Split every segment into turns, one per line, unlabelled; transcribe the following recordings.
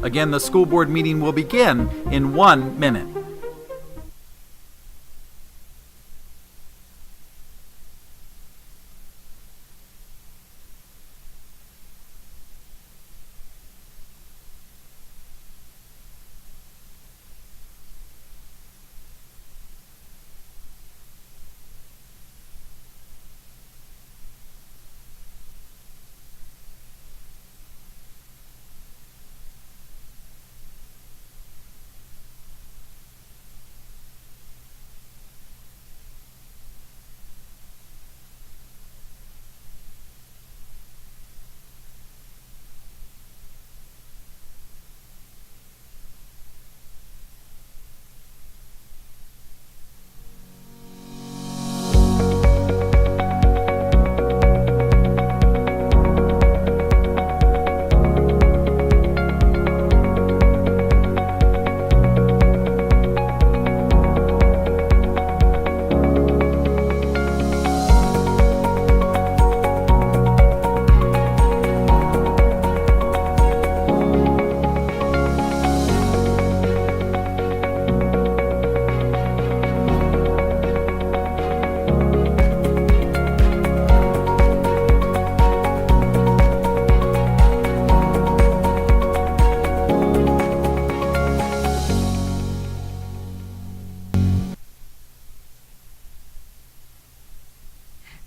Again, the school board meeting will begin in 1 minute.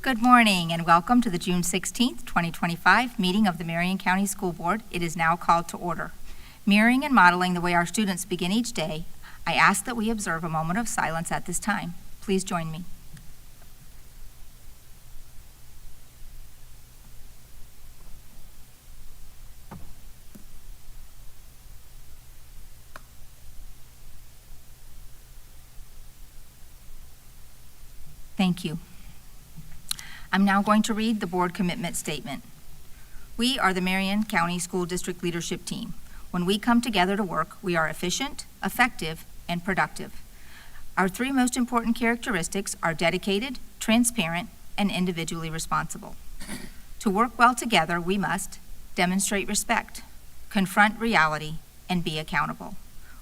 Good morning and welcome to the June 16th, 2025 meeting of the Marion County School Board. It is now called to order. Mirroring and modeling the way our students begin each day, I ask that we observe a moment of silence at this time. Please join me. Thank you. I'm now going to read the board commitment statement. We are the Marion County School District Leadership Team. When we come together to work, we are efficient, effective, and productive. Our three most important characteristics are dedicated, transparent, and individually responsible. To work well together, we must demonstrate respect, confront reality, and be accountable.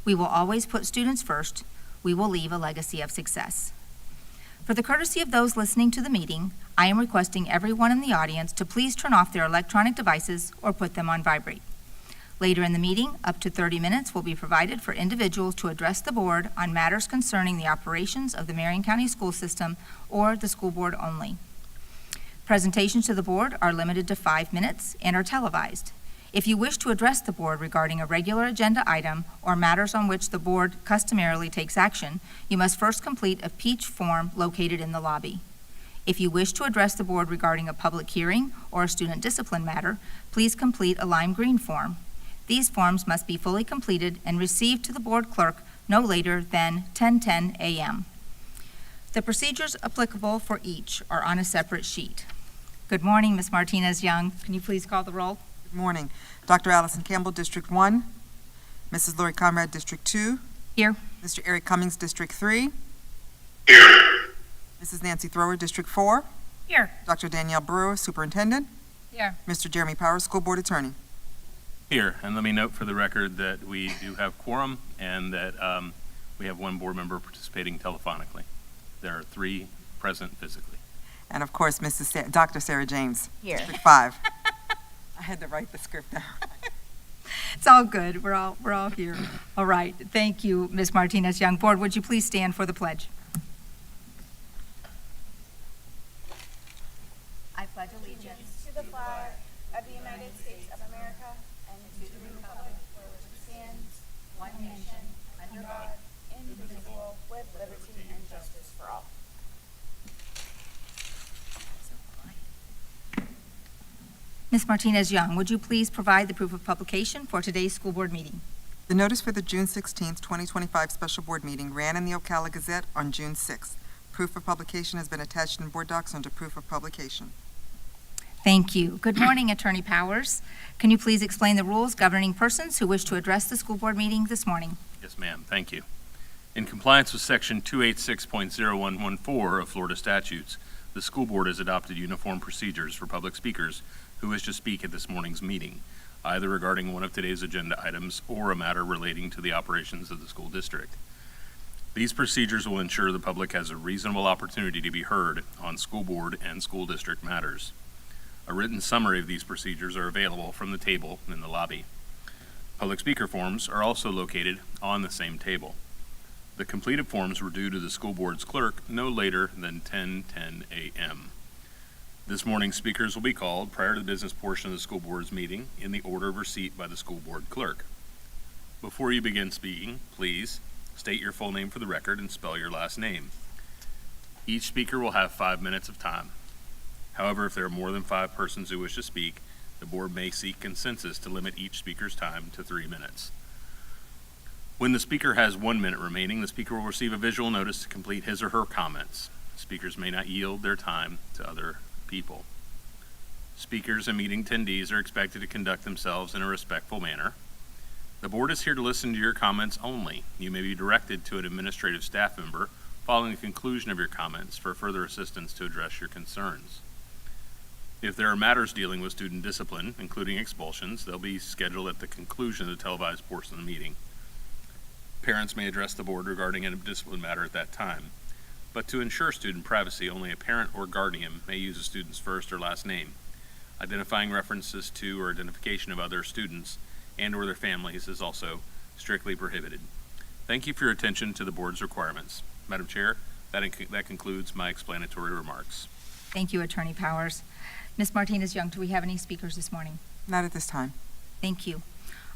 We will always put students first. We will leave a legacy of success. For the courtesy of those listening to the meeting, I am requesting everyone in the audience to please turn off their electronic devices or put them on vibrate. Later in the meeting, up to 30 minutes will be provided for individuals to address the board on matters concerning the operations of the Marion County school system or the school board only. Presentations to the board are limited to 5 minutes and are televised. If you wish to address the board regarding a regular agenda item or matters on which the board customarily takes action, you must first complete a peach form located in the lobby. If you wish to address the board regarding a public hearing or a student discipline matter, please complete a lime green form. These forms must be fully completed and received to the board clerk no later than 10:10 a.m. The procedures applicable for each are on a separate sheet. Good morning, Ms. Martinez-Young. Can you please call the roll?
Good morning. Dr. Allison Campbell, District 1. Mrs. Lori Conrad, District 2.
Here.
Mr. Eric Cummings, District 3.
Here.
Mrs. Nancy Thrower, District 4.
Here.
Dr. Danielle Brewer, Superintendent.
Here.
Mr. Jeremy Powers, School Board Attorney.
Here, and let me note for the record that we do have quorum and that we have one board member participating telephonically. There are 3 present physically.
And of course, Dr. Sarah James,
Here.
District 5. I had to write the script down.
It's all good. We're all here. All right. Thank you, Ms. Martinez-Young. Board, would you please stand for the pledge? I pledge allegiance
to the flag of the United States of America and to the republic for which it stands, one nation, under God, indivisible, with liberty and justice for all.
Ms. Martinez-Young, would you please provide the proof of publication for today's school board meeting?
The notice for the June 16th, 2025 special board meeting ran in the Ocala Gazette on June 6th. Proof of publication has been attached in board docs under proof of publication.
Thank you. Good morning, Attorney Powers. Can you please explain the rules governing persons who wish to address the school board meeting this morning?
Yes, ma'am. Thank you. In compliance with Section 286.0114 of Florida statutes, the school board has adopted uniform procedures for public speakers who wish to speak at this morning's meeting. either regarding one of today's agenda items or a matter relating to the operations of the school district. These procedures will ensure the public has a reasonable opportunity to be heard on school board and school district matters. A written summary of these procedures are available from the table in the lobby. Public speaker forms are also located on the same table. The completed forms were due to the school board's clerk no later than 10:10 a.m. This morning's speakers will be called prior to the business portion of the school board's meeting in the order of receipt by the school board clerk. Before you begin speaking, please state your full name for the record and spell your last name. Each speaker will have 5 minutes of time. However, if there are more than 5 persons who wish to speak, the board may seek consensus to limit each speaker's time to 3 minutes. When the speaker has 1 minute remaining, the speaker will receive a visual notice to complete his or her comments. Speakers may not yield their time to other people. Speakers and meeting attendees are expected to conduct themselves in a respectful manner. The board is here to listen to your comments only. You may be directed to an administrative staff member following the conclusion of your comments for further assistance to address your concerns. If there are matters dealing with student discipline, including expulsions, they'll be scheduled at the conclusion of the televised portion of the meeting. Parents may address the board regarding a discipline matter at that time, but to ensure student privacy, only a parent or guardian may use a student's first or last name. Identifying references to or identification of other students and or their families is also strictly prohibited. Thank you for your attention to the board's requirements. Madam Chair, that concludes my explanatory remarks.
Thank you, Attorney Powers. Ms. Martinez-Young, do we have any speakers this morning?
Not at this time.
Thank you.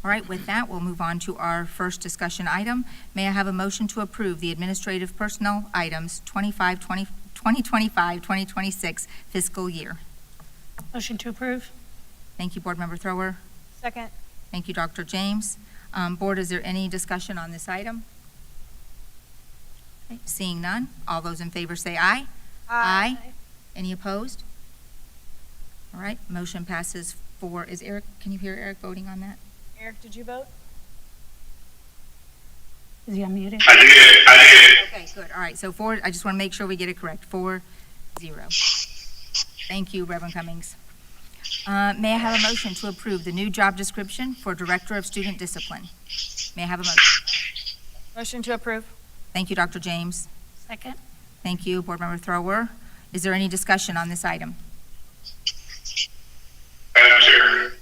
All right, with that, we'll move on to our first discussion item. May I have a motion to approve the administrative personnel items 2025-2026 fiscal year?
Motion to approve.
Thank you, Board Member Thrower.
Second.
Thank you, Dr. James. Board, is there any discussion on this item? Okay, seeing none, all those in favor say aye. Aye. Any opposed? All right, motion passes for, is Eric, can you hear Eric voting on that?
Eric, did you vote? Is he unmuted?
I did.
Okay, good, all right, so four, I just want to make sure we get it correct, 4-0. Thank you, Reverend Cummings. May I have a motion to approve the new job description for Director of Student Discipline? May I have a motion?
Motion to approve.
Thank you, Dr. James.
Second.
Thank you, Board Member Thrower. Is there any discussion on this item?
Madam Chair,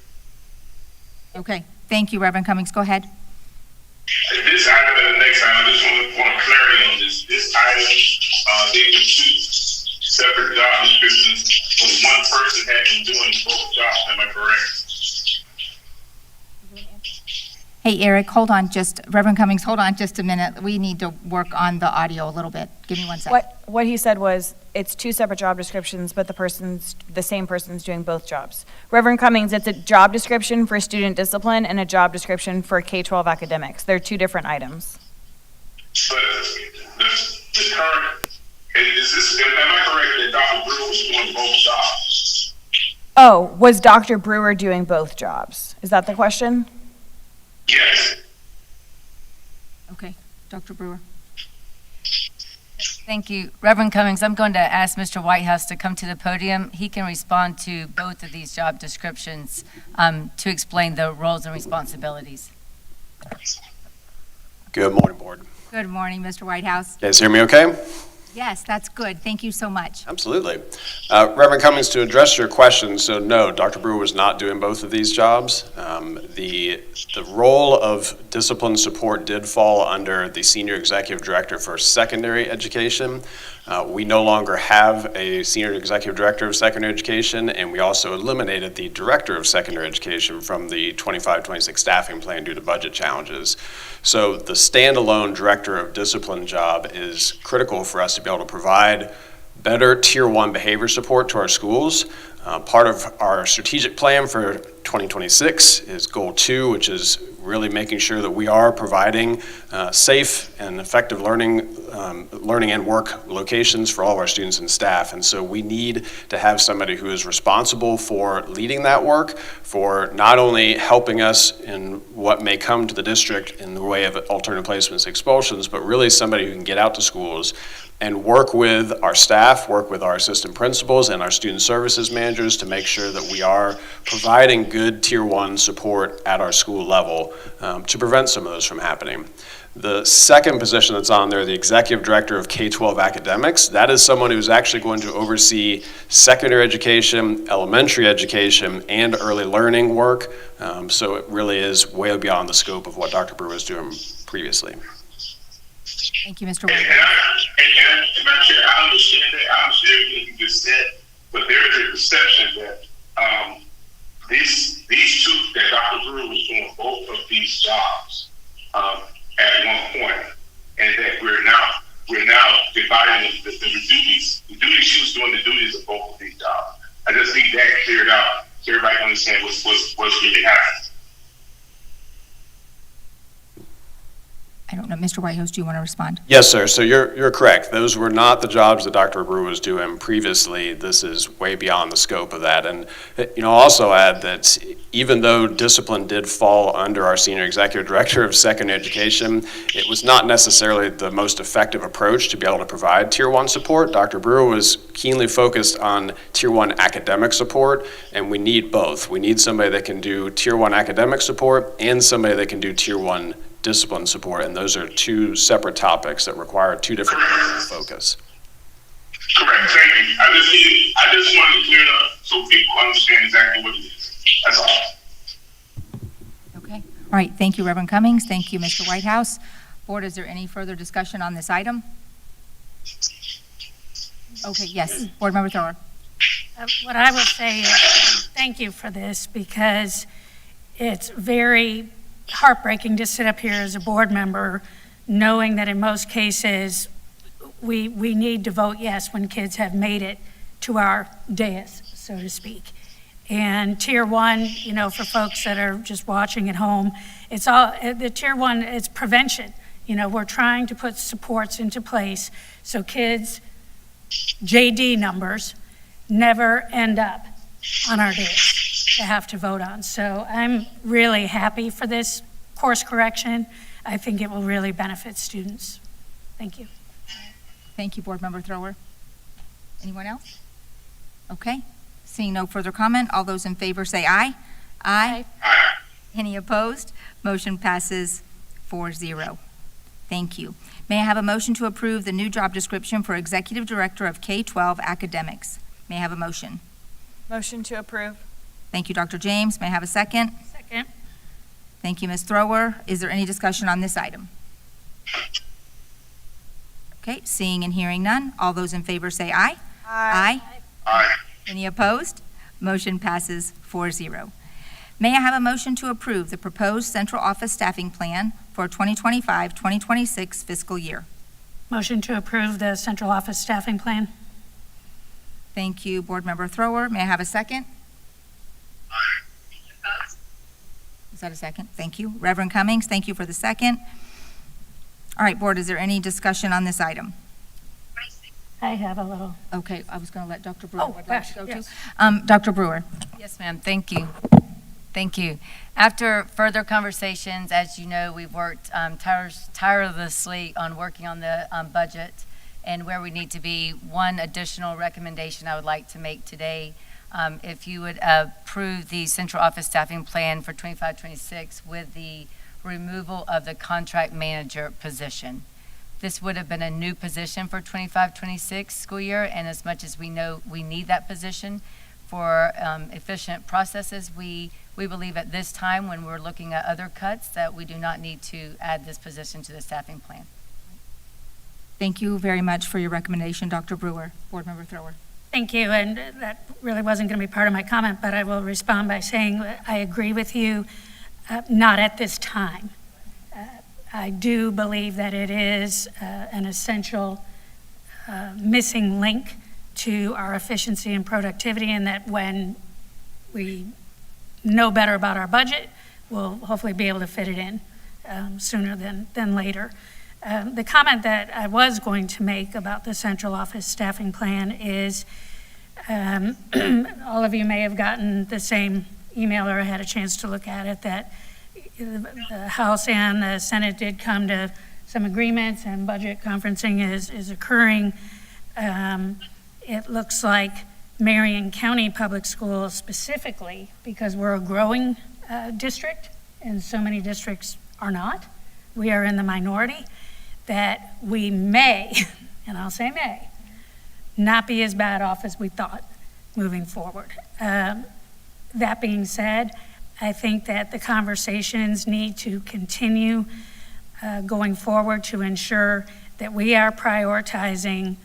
Okay, thank you, Reverend Cummings, go ahead.
this item and the next item, I just want clarity on this. This item, they were 2 separate job descriptions, but one person had been doing both jobs, am I correct?
Hey, Eric, hold on Reverend Cummings, hold on just a minute. We need to work on the audio a little bit. Give me 1 second.
What he said was, it's 2 separate job descriptions, but the same person's doing both jobs. Reverend Cummings, it's a job description for student discipline and a job description for K-12 academics. They're 2 different items.
But the current, am I correct that Dr. Brewer was doing both jobs?
Oh, was Dr. Brewer doing both jobs? Is that the question?
Yes.
Okay, Dr. Brewer.
Thank you. Reverend Cummings, I'm going to ask Mr. Whitehouse to come to the podium. He can respond to both of these job descriptions to explain the roles and responsibilities.
Good morning, Board.
Good morning, Mr. Whitehouse.
You guys hear me okay?
Yes, that's good. Thank you so much.
Absolutely. Reverend Cummings, to address your question, so no, Dr. Brewer was not doing both of these jobs. The role of discipline support did fall under the Senior Executive Director for Secondary Education. We no longer have a Senior Executive Director of Secondary Education, and we also eliminated the Director of Secondary Education from the 25-26 staffing plan due to budget challenges. So the standalone Director of Discipline job is critical for us to be able to provide better Tier 1 behavior support to our schools. Part of our strategic plan for 2026 is Goal 2, which is really making sure that we are providing safe and effective learning and work locations for all of our students and staff. And so we need to have somebody who is responsible for leading that work, for not only helping us in what may come to the district in the way of alternative placements, expulsions, but really somebody who can get out to schools and work with our staff, work with our assistant principals and our student services managers to make sure that we are providing good Tier 1 support at our school level to prevent some of those from happening. The second position that's on there, the Executive Director of K-12 Academics, that is someone who's actually going to oversee secondary education, elementary education, and early learning work. So it really is way beyond the scope of what Dr. Brewer was doing previously.
Thank you, Mr.
And,
White.
and Madam Chair, I understand that. I understand everything you just said, but there is a perception that these two, that Dr. Brewer was doing both of these jobs at one point, and that we're now dividing the duties. The duties she was doing, the duties of both of these jobs. I just need that cleared out so everybody can understand what's really happening.
I don't know, Mr. Whitehouse, do you want to respond?
Yes, sir. So you're correct. Those were not the jobs that Dr. Brewer was doing previously. This is way beyond the scope of that. And I'll also add that even though discipline did fall under our Senior Executive Director of Secondary Education, it was not necessarily the most effective approach to be able to provide Tier 1 support. Dr. Brewer was keenly focused on Tier 1 academic support, and we need both. We need somebody that can do Tier 1 academic support and somebody that can do Tier 1 discipline support, and those are two separate topics that require two different areas of focus.
Correct. Thank you. I just wanted to clear it up so people understand exactly what it is. That's all.
Okay. All right. Thank you, Reverend Cummings. Thank you, Mr. Whitehouse. Board, is there any further discussion on this item? Okay. Yes. Board Member Thrower.
What I would say is thank you for this, because it's very heartbreaking to sit up here as a board member knowing that in most cases we need to vote yes when kids have made it to our dais, so to speak. And Tier 1, for folks that are just watching at home, it's all, the Tier 1, it's prevention. We're trying to put supports into place so kids' JD numbers never end up on our dais to have to vote on. So I'm really happy for this course correction. I think it will really benefit students. Thank you.
Thank you, Board Member Thrower. Anyone else? Okay. Seeing no further comment, all those in favor say aye. Aye. Any opposed? Motion passes 4-0. Thank you. May I have a motion to approve the new job description for Executive Director of K-12 Academics? May I have a motion?
Motion to approve.
Thank you, Dr. James. May I have a second?
Second.
Thank you, Ms. Thrower. Is there any discussion on this item? Okay, seeing and hearing none, all those in favor say aye. Aye.
Aye.
Any opposed? Motion passes 4-0. May I have a motion to approve the proposed central office staffing plan for 2025-2026 fiscal year?
Motion to approve the central office staffing plan.
Thank you, Board Member Thrower. May I have a second? Is that a second? Thank you. Reverend Cummings, thank you for the second. All right, Board, is there any discussion on this item?
I have a little.
Okay, I was going to let Dr. Brewer.
Oh,
would like to
gosh,
go
yes.
to. Dr. Brewer.
Yes, ma'am. Thank you. Thank you. After further conversations, as you know, we've worked tirelessly on working on the budget and where we need to be. One additional recommendation I would like to make today, if you would approve the central office staffing plan for 25-26 with the removal of the contract manager position. This would have been a new position for 25-26 school year, and as much as we know we need that position for efficient processes, we believe at this time when we're looking at other cuts that we do not need to add this position to the staffing plan.
Thank you very much for your recommendation, Dr. Brewer. Board Member Thrower.
Thank you, and that really wasn't going to be part of my comment, but I will respond by saying that I agree with you, not at this time. I do believe that it is an essential missing link to our efficiency and productivity, and that when we know better about our budget, we'll hopefully be able to fit it in sooner than later. The comment that I was going to make about the central office staffing plan is all of you may have gotten the same email or had a chance to look at it, that the House and the Senate did come to some agreements and budget conferencing is occurring. It looks like Marion County Public Schools specifically, because we're a growing district, and so many districts are not. We are in the minority, that we may, and I'll say may, not be as bad off as we thought moving forward. That being said, I think that the conversations need to continue going forward to ensure that we are prioritizing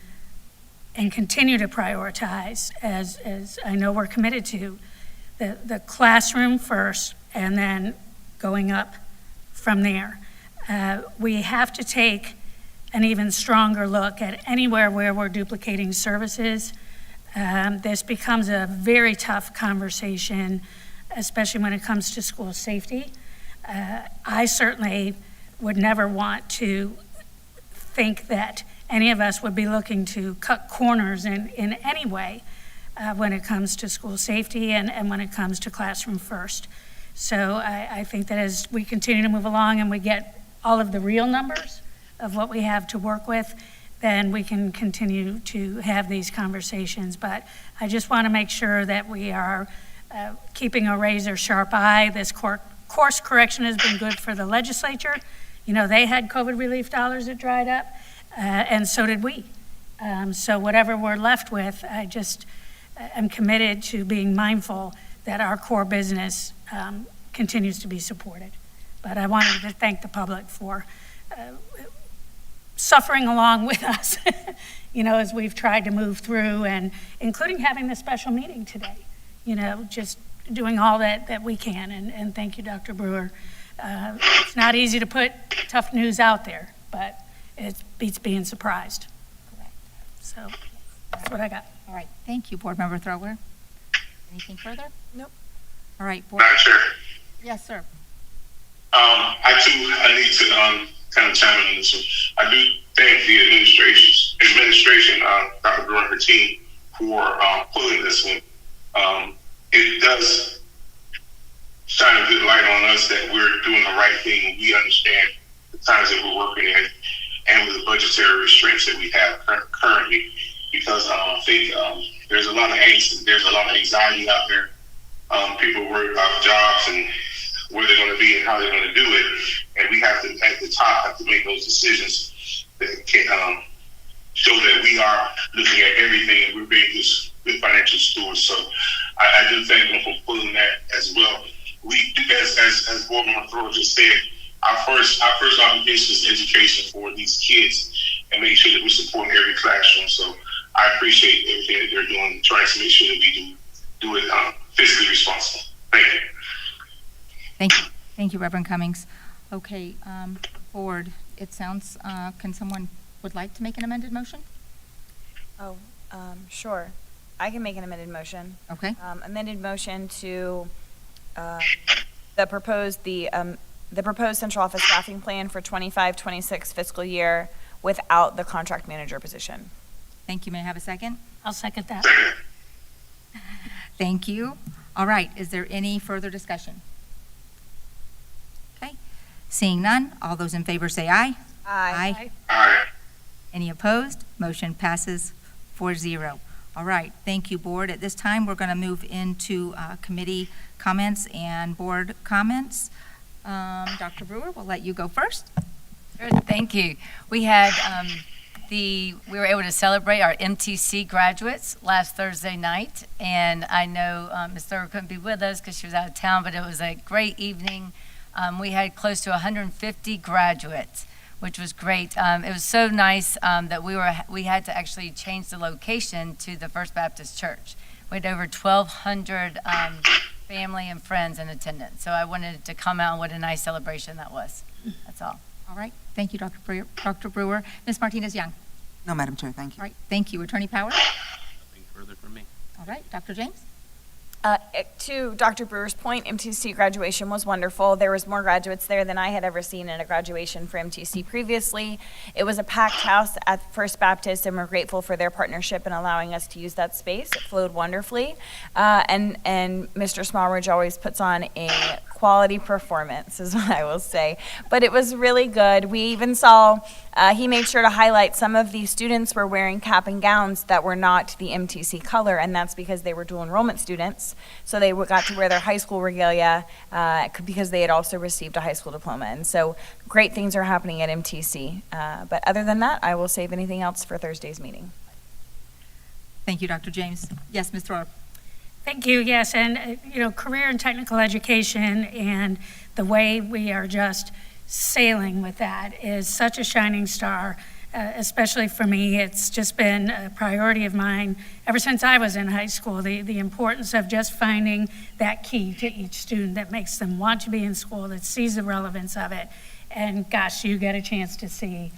and continue to prioritize, as I know we're committed to, the classroom first and then going up from there. We have to take an even stronger look at anywhere where we're duplicating services. This becomes a very tough conversation, especially when it comes to school safety. I certainly would never want to think that any of us would be looking to cut corners in any way when it comes to school safety and when it comes to classroom first. So I think that as we continue to move along and we get all of the real numbers of what we have to work with, then we can continue to have these conversations. But I just want to make sure that we are keeping a razor sharp eye. This course correction has been good for the legislature. You know, they had COVID relief dollars that dried up, and so did we. So whatever we're left with, I just am committed to being mindful that our core business continues to be supported. But I wanted to thank the public for suffering along with us, you know, as we've tried to move through, and including having this special meeting today, you know, just doing all that we can. And thank you, Dr. Brewer. It's not easy to put tough news out there, but it beats being surprised. So that's what I got.
All right, thank you, Board Member Thrower. Anything further?
Nope.
All right, Board.
Madam Chair,
Yes, sir.
I need to kind of chime in on this one. I do thank the administration, Dr. Brewer and her team, for pulling this one. It does shine a good light on us that we're doing the right thing. We understand the times that we're working in and with the budgetary restraints that we have currently, because I think there's a lot of angst and there's a lot of anxiety out there. People worry about jobs and where they're going to be and how they're going to do it, and we have to, at the top, have to make those decisions that can show that we are looking at everything and we're being good financial stewards. So I do thank them for pulling that as well. We, as Board Member Thrower just said, our first obligation is education for these kids and make sure that we're supporting every classroom. So I appreciate everything that they're doing, trying to make sure that we do it fiscally responsible. Thank you.
Thank you. Thank you, Reverend Cummings. Okay, Board, it sounds, can someone would like to make an amended motion?
Oh, sure. I can make an amended motion.
Okay.
Amended motion to the proposed central office staffing plan for 25-26 fiscal year without the contract manager position.
Thank you. May I have a second?
I'll second that.
Thank you. All right, is there any further discussion? Okay, seeing none, all those in favor say aye.
Aye.
Aye.
Any opposed? Motion passes 4-0. All right, thank you, Board. At this time, we're going to move into committee comments and board comments. Dr. Brewer, we'll let you go first.
Sure, thank you. We had we were able to celebrate our MTC graduates last Thursday night, and I know Ms. Thurber couldn't be with us because she was out of town, but it was a great evening. We had close to 150 graduates, which was great. It was so nice that we had to actually change the location to the First Baptist Church. We had over 1,200 family and friends in attendance, so I wanted to come out, and what a nice celebration that was. That's all.
All right, thank you, Dr. Brewer. Ms. Martinez-Young.
No, Madam Chair, thank you.
All right, thank you. Attorney Power.
Nothing further from me.
All right, Dr. James.
To Dr. Brewer's point, MTC graduation was wonderful. There was more graduates there than I had ever seen at a graduation for MTC previously. It was a packed house at First Baptist, and we're grateful for their partnership in allowing us to use that space. It flowed wonderfully. And Mr. Smallridge always puts on a quality performance is what I will say. But it was really good. We even saw, he made sure to highlight some of these students were wearing cap and gowns that were not the MTC color, and that's because they were dual enrollment students. So they got to wear their high school regalia because they had also received a high school diploma. And so great things are happening at MTC. But other than that, I will save anything else for Thursday's meeting.
Thank you, Dr. James. Yes, Ms. Thrower.
Thank you, yes, and, career and technical education and the way we are just sailing with that is such a shining star, especially for me. It's just been a priority of mine ever since I was in high school, the importance of just finding that key to each student that makes them want to be in school, that sees the relevance of it, and gosh, you get a chance to see,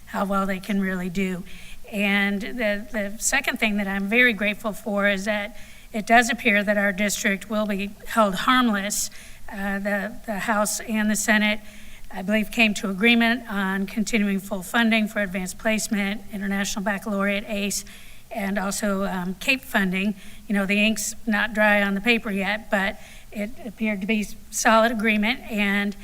how well they can really do. And the second thing that I'm very grateful for is that it does appear that our district will be held harmless. The House and the Senate, I believe, came to agreement on continuing full funding for advanced placement, International Baccalaureate, ACE, and also CAPE funding. The ink's not dry on the paper yet, but it appeared to be solid agreement. And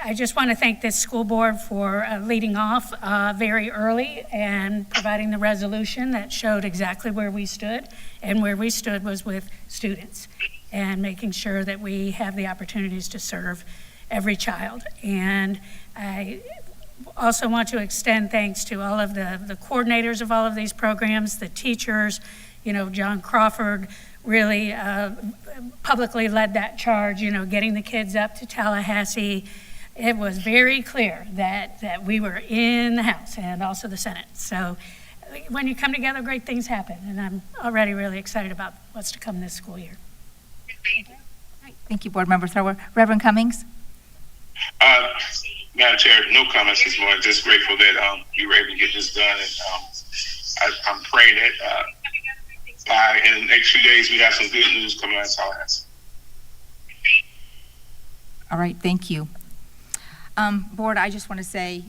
I just want to thank this school board for leading off very early and providing the resolution that showed exactly where we stood. And where we stood was with students and making sure that we have the opportunities to serve every child. And I also want to extend thanks to all of the coordinators of all of these programs, the teachers. John Crawford really publicly led that charge, getting the kids up to Tallahassee. It was very clear that we were in the House and also the Senate. So when you come together, great things happen, and I'm already really excited about what's to come this school year.
Thank you, Board Member Thrower. Reverend Cummings?
Madam Chair, no comments this morning. Just grateful that you were able to get this done, and I'm praying that in the next few days we have some good news coming out of Tallahassee.
All right, thank you. Board, I just want to say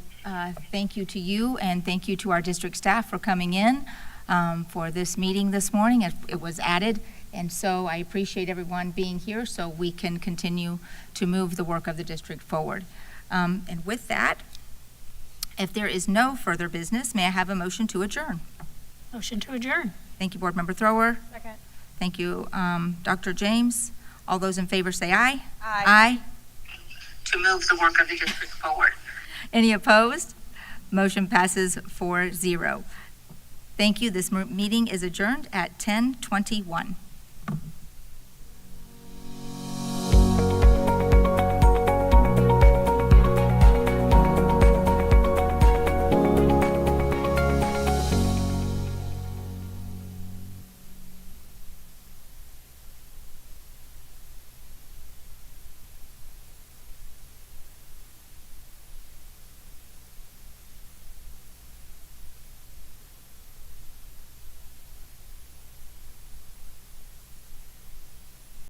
thank you to you and thank you to our district staff for coming in for this meeting this morning. It was added, and so I appreciate everyone being here so we can continue to move the work of the district forward. And with that, if there is no further business, may I have a motion to adjourn?
Motion to adjourn.
Thank you, Board Member Thrower.
Second.
Thank you, Dr. James. All those in favor say aye.
Aye.
Aye. To move the work of the district forward. Any opposed? Motion passes 4-0. Thank you. This meeting is adjourned at 10:21.